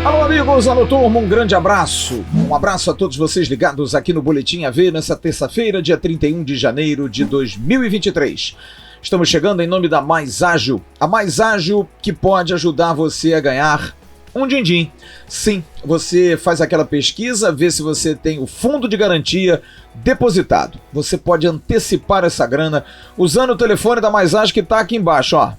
Alô amigos, alô turma, um grande abraço. Um abraço a todos vocês ligados aqui no Boletim AV nessa terça-feira, dia 31 de janeiro de 2023. Estamos chegando em nome da Mais Ágil, a Mais Ágil que pode ajudar você a ganhar um din-din. Sim, você faz aquela pesquisa, vê se você tem o fundo de garantia depositado. Você pode antecipar essa grana usando o telefone da Mais Ágil que está aqui embaixo, ó.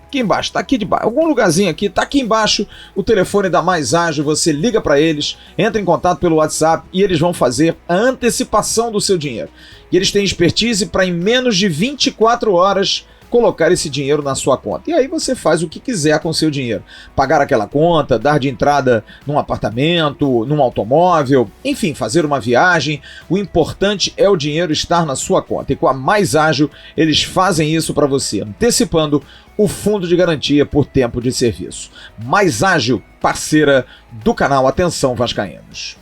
Aqui embaixo, tá aqui de baixo, algum lugarzinho aqui, tá aqui embaixo o telefone da Mais Ágil, você liga para eles, entra em contato pelo WhatsApp e eles vão fazer a antecipação do seu dinheiro. E eles têm expertise para em menos de 24 horas colocar esse dinheiro na sua conta. E aí você faz o que quiser com o seu dinheiro. Pagar aquela conta, dar de entrada num apartamento, num automóvel, enfim, fazer uma viagem. O importante é o dinheiro estar na sua conta. E com a Mais Ágil, eles fazem isso para você, antecipando o fundo de garantia por tempo de serviço. Mais Ágil, parceira do canal Atenção Vascaínos.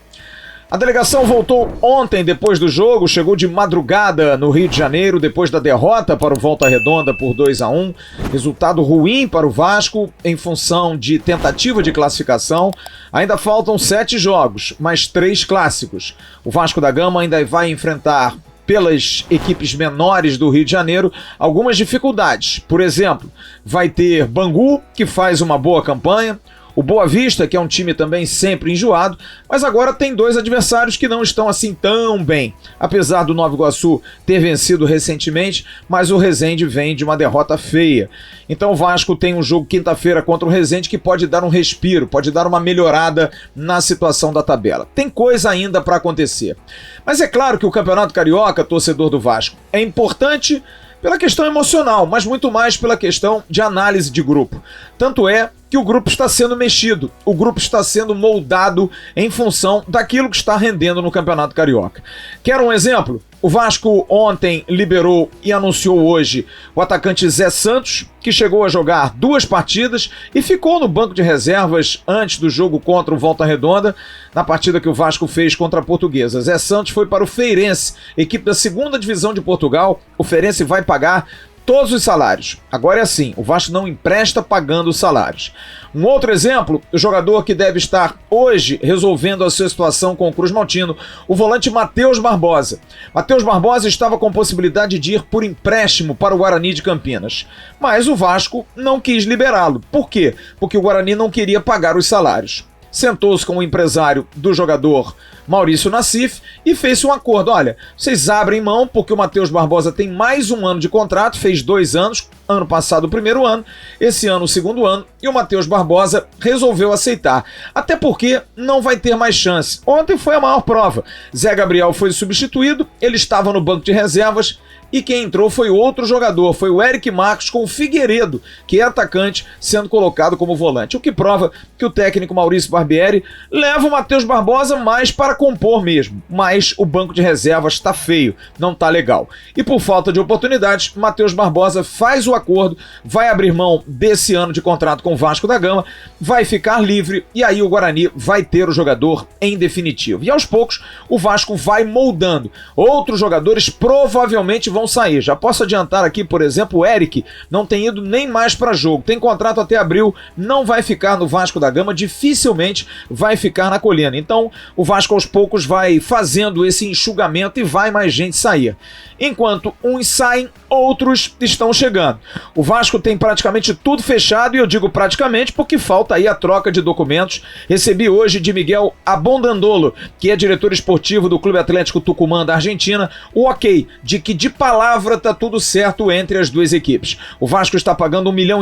A delegação voltou ontem depois do jogo, chegou de madrugada no Rio de Janeiro depois da derrota para o Volta Redonda por 2-1. Resultado ruim para o Vasco em função de tentativa de classificação. Ainda faltam 7 jogos, mais 3 clássicos. O Vasco da Gama ainda vai enfrentar, pelas equipes menores do Rio de Janeiro, algumas dificuldades. Por exemplo, vai ter Bangu, que faz uma boa campanha, o Boa Vista, que é um time também sempre enjoado, mas agora tem 2 adversários que não estão assim tão bem. Apesar do Nova Iguaçu ter vencido recentemente, mas o Resende vem de uma derrota feia. Então o Vasco tem um jogo quinta-feira contra o Resende que pode dar um respiro, pode dar uma melhorada na situação da tabela. Tem coisa ainda para acontecer. Mas é claro que o Campeonato Carioca, torcedor do Vasco, é importante pela questão emocional, mas muito mais pela questão de análise de grupo. Tanto é que o grupo está sendo mexido, o grupo está sendo moldado em função daquilo que está rendendo no Campeonato Carioca. Quer um exemplo? O Vasco ontem liberou e anunciou hoje o atacante Zé Santos, que chegou a jogar 2 partidas e ficou no banco de reservas antes do jogo contra o Volta Redonda, na partida que o Vasco fez contra a Portuguesa. Zé Santos foi para o Feirense, equipe da 2ª divisão de Portugal. O Feirense vai pagar todos os salários. Agora é assim, o Vasco não empresta pagando os salários. Um outro exemplo, o jogador que deve estar hoje resolvendo a sua situação com o Cruz Maltino, o volante Matheus Barbosa. Matheus Barbosa estava com possibilidade de ir por empréstimo para o Guarani de Campinas, mas o Vasco não quis liberá-lo. Por quê? Porque o Guarani não queria pagar os salários. Sentou-se com o empresário do jogador Maurício Nassif e fez um acordo. Olha, vocês abrem mão porque o Matheus Barbosa tem mais um ano de contrato, fez 2 anos, ano passado o primeiro ano, esse ano o segundo ano, e o Matheus Barbosa resolveu aceitar. Até porque não vai ter mais chance. Ontem foi a maior prova. Zé Gabriel foi substituído, ele estava no banco de reservas, e quem entrou foi outro jogador, foi o Eric Marcos com o Figueiredo, que é atacante, sendo colocado como volante. O que prova que o técnico Maurício Barbieri leva o Matheus Barbosa mais para compor mesmo. Mas o banco de reservas está feio, não está legal. E por falta de oportunidades, Matheus Barbosa faz o acordo, vai abrir mão desse ano de contrato com o Vasco da Gama, vai ficar livre e aí o Guarani vai ter o jogador em definitivo. E aos poucos o Vasco vai moldando. Outros jogadores provavelmente vão sair. Já posso adiantar aqui, por exemplo, o Eric não tem ido nem mais para jogo, tem contrato até abril, não vai ficar no Vasco da Gama, dificilmente vai ficar na Colina. Então o Vasco aos poucos vai fazendo esse enxugamento e vai mais gente sair. Enquanto uns saem, outros estão chegando. O Vasco tem praticamente tudo fechado, e eu digo praticamente porque falta aí a troca de documentos. Recebi hoje de Miguel Abondandolo, que é diretor esportivo do Clube Atlético Tucumã da Argentina, o ok de que de palavra tá tudo certo entre as 2 equipes. O Vasco está pagando $1,5 milhão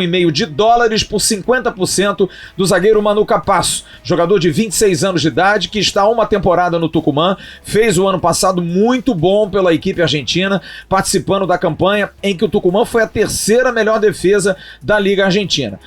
por 50% do zagueiro Manu Capasso, jogador de 26 anos de idade, que está há uma temporada no Tucumã, fez o ano passado muito bom pela equipe argentina, participando da campanha em que o Tucumã foi a 3ª melhor defesa da Liga Argentina.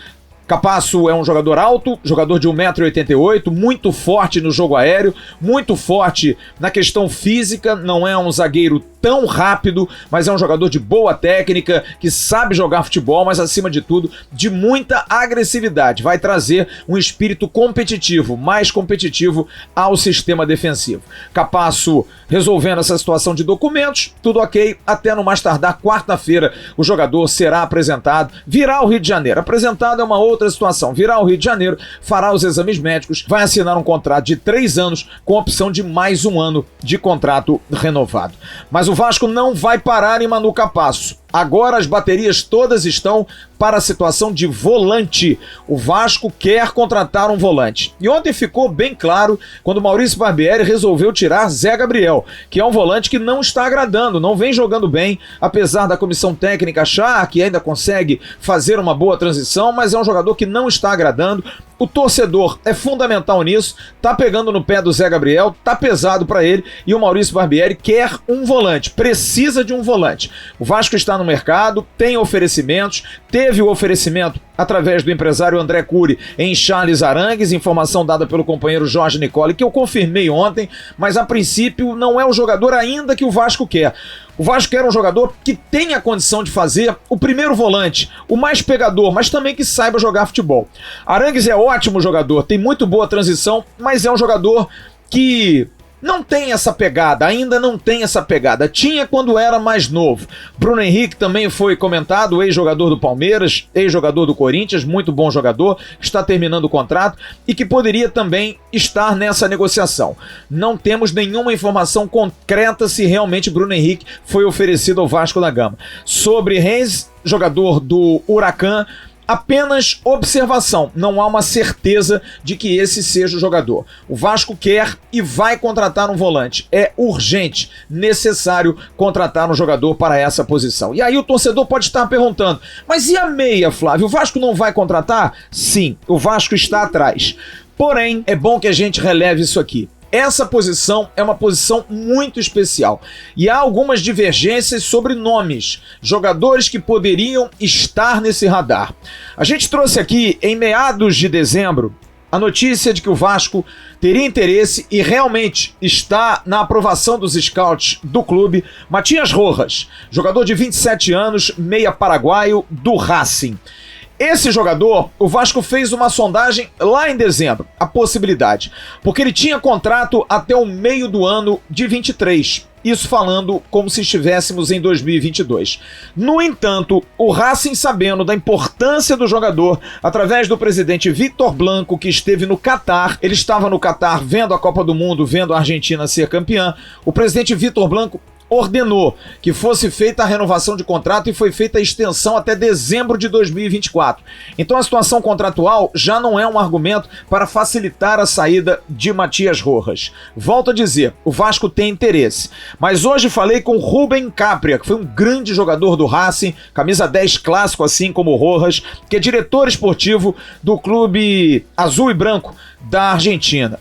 Capasso é um jogador alto, jogador de 1,88 m, muito forte no jogo aéreo, muito forte na questão física, não é um zagueiro tão rápido, mas é um jogador de boa técnica, que sabe jogar futebol, mas acima de tudo, de muita agressividade. Vai trazer um espírito competitivo, mais competitivo ao sistema defensivo. Capasso resolvendo essa situação de documentos, tudo ok, até no mais tardar quarta-feira o jogador será apresentado, virá ao Rio de Janeiro. Apresentado é uma outra situação, virá ao Rio de Janeiro, fará os exames médicos, vai assinar um contrato de 3 anos com opção de mais 1 ano de contrato renovado. Mas o Vasco não vai parar em Manu Capasso. Agora as baterias todas estão para a situação de volante. O Vasco quer contratar um volante. E ontem ficou bem claro quando o Maurício Barbieri resolveu tirar Zé Gabriel, que é um volante que não está agradando, não vem jogando bem, apesar da comissão técnica achar que ainda consegue fazer uma boa transição, mas é um jogador que não está agradando. O torcedor é fundamental nisso, tá pegando no pé do Zé Gabriel, tá pesado para ele, e o Maurício Barbieri quer um volante, precisa de um volante. O Vasco está no mercado, tem oferecimentos, teve o oferecimento através do empresário André Cury em Charles Arangues, informação dada pelo companheiro Jorge Nicole, que eu confirmei ontem, mas a princípio não é o jogador ainda que o Vasco quer. O Vasco quer um jogador que tenha a condição de fazer o primeiro volante, o mais pegador, mas também que saiba jogar futebol. Arangues é ótimo jogador, tem muito boa transição, mas é um jogador que não tem essa pegada, ainda não tem essa pegada. Tinha quando era mais novo. Bruno Henrique também foi comentado, ex-jogador do Palmeiras, ex-jogador do Corinthians, muito bom jogador, está terminando o contrato e que poderia também estar nessa negociação. Não temos nenhuma informação concreta se realmente Bruno Henrique foi oferecido ao Vasco da Gama. Sobre Reis, jogador do Huracan, apenas observação, não há uma certeza de que esse seja o jogador. O Vasco quer e vai contratar um volante. É urgente, necessário contratar um jogador para essa posição. E aí o torcedor pode estar perguntando, mas e a meia, Flávio? O Vasco não vai contratar? Sim, o Vasco está atrás. Porém, é bom que a gente releve isso aqui. Essa posição é uma posição muito especial e há algumas divergências sobre nomes, jogadores que poderiam estar nesse radar. A gente trouxe aqui em meados de dezembro a notícia de que o Vasco teria interesse e realmente está na aprovação dos scouts do clube, Matias Rojas, jogador de 27 anos, meia paraguaio do Racing. Esse jogador, o Vasco fez uma sondagem lá em dezembro, a possibilidade, porque ele tinha contrato até o meio do ano de 23, isso falando como se estivéssemos em 2022. No entanto, o Racing, sabendo da importância do jogador, através do presidente Vitor Blanco, que esteve no Catar, ele estava no Catar vendo a Copa do Mundo, vendo a Argentina ser campeã, o presidente Vitor Blanco ordenou que fosse feita a renovação de contrato e foi feita a extensão até dezembro de 2024. Então a situação contratual já não é um argumento para facilitar a saída de Matias Rojas. Volto a dizer, o Vasco tem interesse. Mas hoje falei com Rubem Capria, que foi um grande jogador do Racing, camisa 10 clássico assim como o Rojas, que é diretor esportivo do clube azul e branco da Argentina.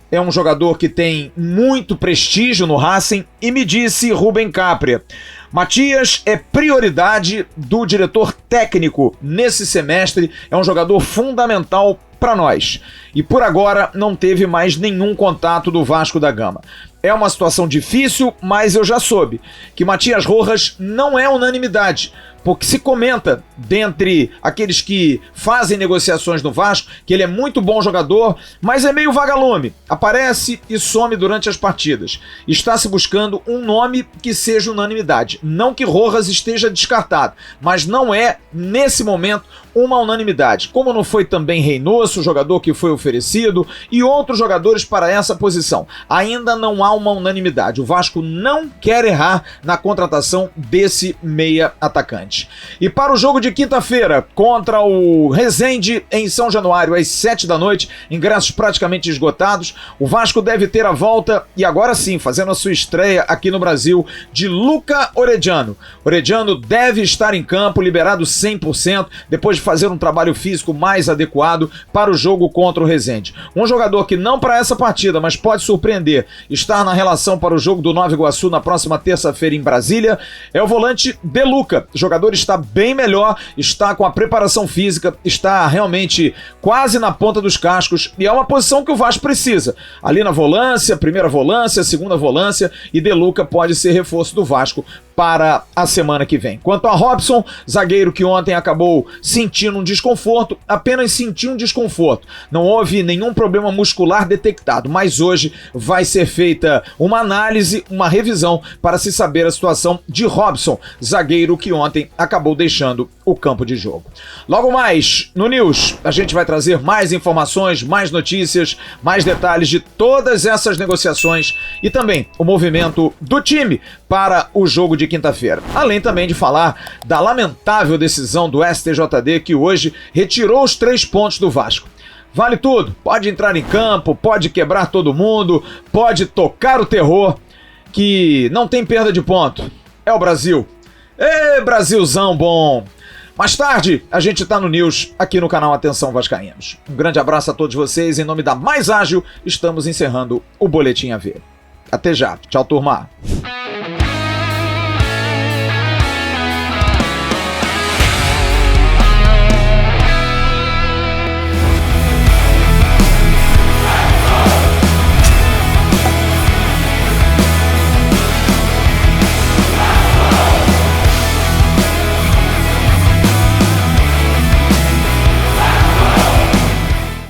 É um jogador que tem muito prestígio no Racing e me disse Rubem Capria, Matias é prioridade do diretor técnico nesse semestre, é um jogador fundamental para nós. E por agora não teve mais nenhum contato do Vasco da Gama. É uma situação difícil, mas eu já soube que Matias Rojas não é unanimidade, porque se comenta, dentre aqueles que fazem negociações no Vasco, que ele é muito bom jogador, mas é meio vagalume, aparece e some durante as partidas. Está se buscando um nome que seja unanimidade. Não que Rojas esteja descartado, mas não é, nesse momento, uma unanimidade. Como não foi também Reynoso, o jogador que foi oferecido, e outros jogadores para essa posição. Ainda não há uma unanimidade. O Vasco não quer errar na contratação desse meia atacante. E para o jogo de quinta-feira contra o Resende em São Januário às 7 da noite, ingressos praticamente esgotados, o Vasco deve ter a volta, e agora sim, fazendo a sua estreia aqui no Brasil, de Luca Orediano. Orediano deve estar em campo, liberado 100%, depois de fazer um trabalho físico mais adequado para o jogo contra o Resende. Um jogador que não para essa partida, mas pode surpreender, está estar na relação para o jogo do Nova Iguaçu na próxima terça-feira em Brasília é o volante De Luca. O jogador está bem melhor, está com a preparação física, está realmente quase na ponta dos cascos e é uma posição que o Vasco precisa. Ali na volância, primeira volância, segunda volância, e De Luca pode ser reforço do Vasco para a semana que vem. Quanto a Robson, zagueiro que ontem acabou sentindo um desconforto, apenas sentiu um desconforto. Não houve nenhum problema muscular detectado, mas hoje vai ser feita uma análise, uma revisão para se saber a situação de Robson, zagueiro que ontem acabou deixando o campo de jogo. Logo mais, no News, a gente vai trazer mais informações, mais notícias, mais detalhes de todas essas negociações e também o movimento do time para o jogo de quinta-feira. Além também de falar da lamentável decisão do STJD que hoje retirou os 3 pontos do Vasco. Vale tudo, pode entrar em campo, pode quebrar todo mundo, pode tocar o terror, que não tem perda de ponto. É o Brasil. Ê, Brasilzão bom! Mais tarde, a gente tá no News, aqui no canal Atenção Vascaínos. Um grande abraço a todos vocês, em nome da Mais Ágil, estamos encerrando o Boletim AV. Até já. Tchau, turma.